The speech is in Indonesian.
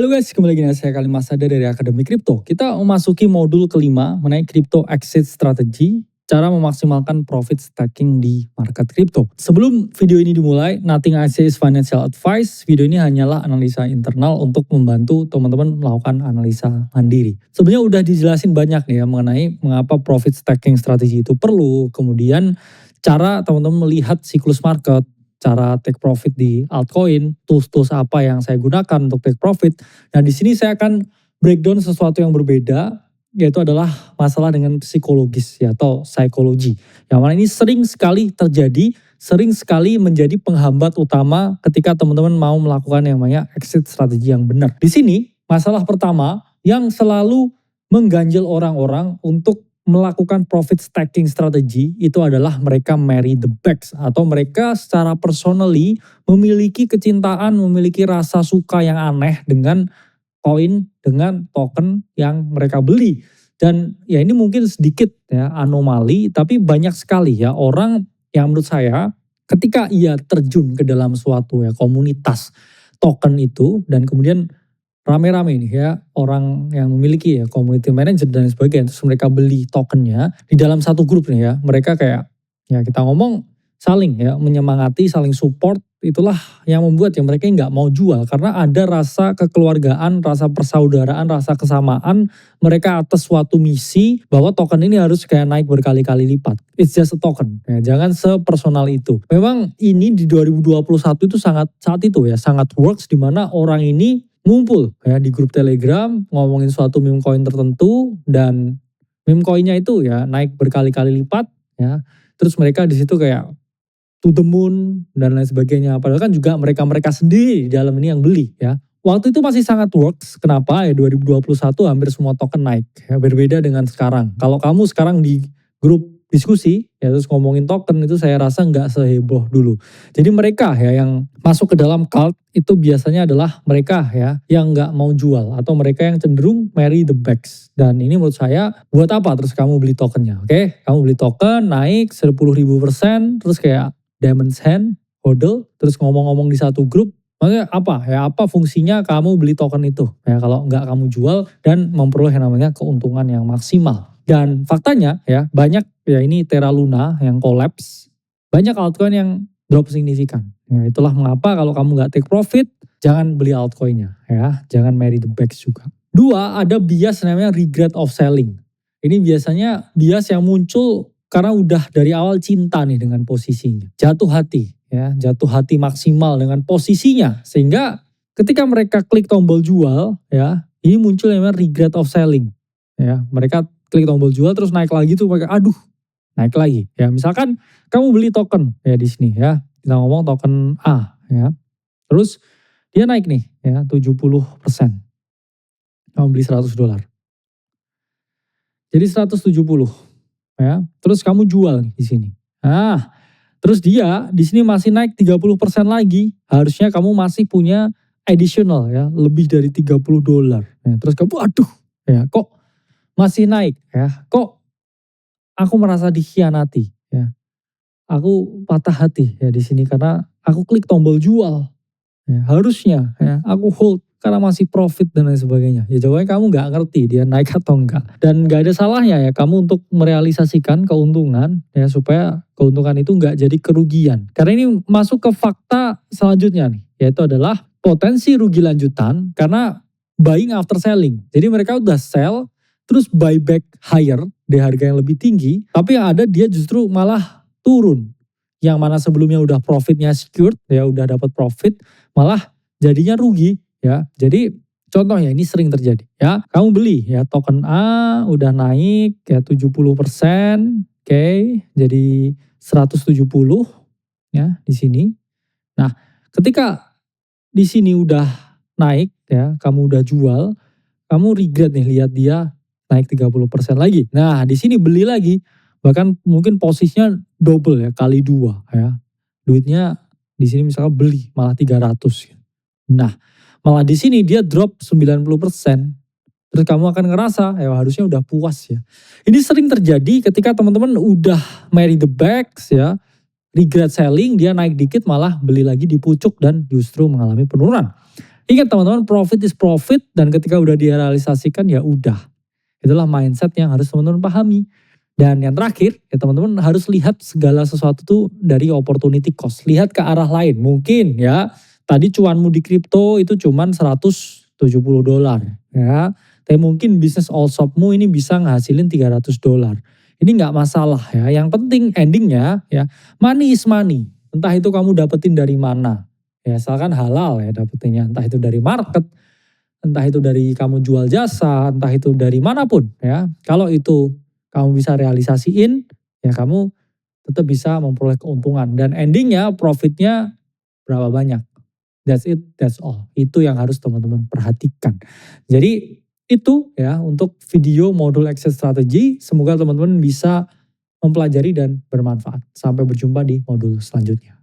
Halo guys, kembali lagi dengan saya Kalimas Sada dari Akademi Kripto. Kita memasuki modul kelima mengenai Crypto Exit Strategy, cara memaksimalkan profit staking di market kripto. Sebelum video ini dimulai, nothing I say is financial advice. Video ini hanyalah analisa internal untuk membantu teman-teman melakukan analisa mandiri. Sebenarnya udah dijelasin banyak nih ya mengenai mengapa profit staking strategi itu perlu, kemudian cara teman-teman melihat siklus market, cara take profit di altcoin, tools-tools apa yang saya gunakan untuk take profit. Nah, di sini saya akan breakdown sesuatu yang berbeda, yaitu adalah masalah dengan psikologis ya, atau psikologi. Yang mana ini sering sekali terjadi, sering sekali menjadi penghambat utama ketika teman-teman mau melakukan yang namanya exit strategi yang benar. Di sini masalah pertama yang selalu mengganjal orang-orang untuk melakukan profit staking strategi itu adalah mereka marry the bags, atau mereka secara personally memiliki kecintaan, memiliki rasa suka yang aneh dengan koin, dengan token yang mereka beli. Dan ya ini mungkin sedikit ya anomali, tapi banyak sekali ya orang yang menurut saya ketika ia terjun ke dalam suatu ya komunitas token itu, dan kemudian rame-rame nih ya orang yang memiliki ya community manager dan sebagainya, terus mereka beli tokennya di dalam satu grup nih ya, mereka kayak ya kita ngomong saling ya menyemangati, saling support. Itulah yang membuat ya mereka nggak mau jual, karena ada rasa kekeluargaan, rasa persaudaraan, rasa kesamaan mereka atas suatu misi bahwa token ini harus kayak naik berkali-kali lipat. It's just a token ya, jangan sepersonal itu. Memang ini di 2021 itu saat itu ya sangat works, di mana orang ini ngumpul ya di grup Telegram ngomongin suatu meme coin tertentu, dan meme coinnya itu ya naik berkali-kali lipat ya. Terus mereka di situ kayak to the moon dan lain sebagainya. Padahal kan juga mereka-mereka sendiri di dalam ini yang beli ya. Waktu itu masih sangat works. Kenapa? Ya 2021 hampir semua token naik. Ya, berbeda dengan sekarang. Kalau kamu sekarang di grup diskusi ya terus ngomongin token, itu saya rasa nggak seheboh dulu. Jadi mereka ya yang masuk ke dalam cult itu biasanya adalah mereka ya yang nggak mau jual, atau mereka yang cenderung marry the bags. Dan ini menurut saya, buat apa terus kamu beli tokennya? Oke, kamu beli token naik 10.000%, terus kayak diamond's hand, hodl, terus ngomong-ngomong di satu grup. Maksudnya apa? Ya apa fungsinya kamu beli token itu? Ya kalau nggak kamu jual dan memperoleh yang namanya keuntungan yang maksimal. Dan faktanya ya banyak ya ini Terra Luna yang collapse, banyak altcoin yang drop signifikan. Ya, itulah mengapa kalau kamu nggak take profit, jangan beli altcoinnya ya, jangan marry the bags juga. Dua, ada bias namanya regret of selling. Ini biasanya bias yang muncul karena udah dari awal cinta nih dengan posisinya, jatuh hati ya, jatuh hati maksimal dengan posisinya, sehingga ketika mereka klik tombol jual ya, ini muncul yang namanya regret of selling ya. Mereka klik tombol jual terus naik lagi tuh pakai aduh, naik lagi ya. Misalkan kamu beli token ya di sini ya, kita ngomong token A ya, terus dia naik nih ya 70%, kamu beli $100, jadi 170 ya, terus kamu jual nih di sini. Nah, terus dia di sini masih naik 30% lagi, harusnya kamu masih punya additional ya, lebih dari $30 ya. Terus kamu aduh ya, kok masih naik ya, kok aku merasa dikhianati ya, aku patah hati ya di sini karena aku klik tombol jual ya, harusnya ya aku hold karena masih profit dan lain sebagainya. Ya jawabannya kamu nggak ngerti dia naik atau enggak, dan nggak ada salahnya ya kamu untuk merealisasikan keuntungan ya, supaya keuntungan itu nggak jadi kerugian. Karena ini masuk ke fakta selanjutnya nih, yaitu adalah potensi rugi lanjutan karena buying after selling. Jadi mereka udah sell terus buy back higher di harga yang lebih tinggi, tapi yang ada dia justru malah turun. Yang mana sebelumnya udah profitnya secured ya, udah dapat profit, malah jadinya rugi ya. Jadi contohnya ini sering terjadi ya. Kamu beli ya token A udah naik ya 70%, oke, jadi 170 ya di sini. Nah, ketika di sini udah naik ya, kamu udah jual, kamu regret nih lihat dia naik 30% lagi. Nah, di sini beli lagi, bahkan mungkin posisinya double ya, kali 2 ya. Duitnya di sini misalnya beli malah 300. Nah, malah di sini dia drop 90%. Terus kamu akan ngerasa ya harusnya udah puas ya. Ini sering terjadi ketika teman-teman udah marry the bags ya, regret selling, dia naik dikit malah beli lagi di pucuk dan justru mengalami penurunan. Ingat teman-teman, profit is profit, dan ketika udah direalisasikan ya udah. Itulah mindset yang harus teman-teman pahami. Dan yang terakhir, ya teman-teman harus lihat segala sesuatu tuh dari opportunity cost. Lihat ke arah lain. Mungkin ya, tadi cuanmu di kripto itu cuman $170 ya. Tapi mungkin bisnis all shopmu ini bisa ngasilin $300. Ini nggak masalah ya. Yang penting endingnya ya, money is money. Entah itu kamu dapetin dari mana. Ya asalkan halal ya dapetinnya. Entah itu dari market, entah itu dari kamu jual jasa, entah itu dari manapun ya. Kalau itu kamu bisa realisasiin, ya kamu tetap bisa memperoleh keuntungan. Dan endingnya profitnya berapa banyak. That's it, that's all. Itu yang harus teman-teman perhatikan. Jadi itu ya untuk video modul exit strategy. Semoga teman-teman bisa mempelajari dan bermanfaat. Sampai berjumpa di modul selanjutnya.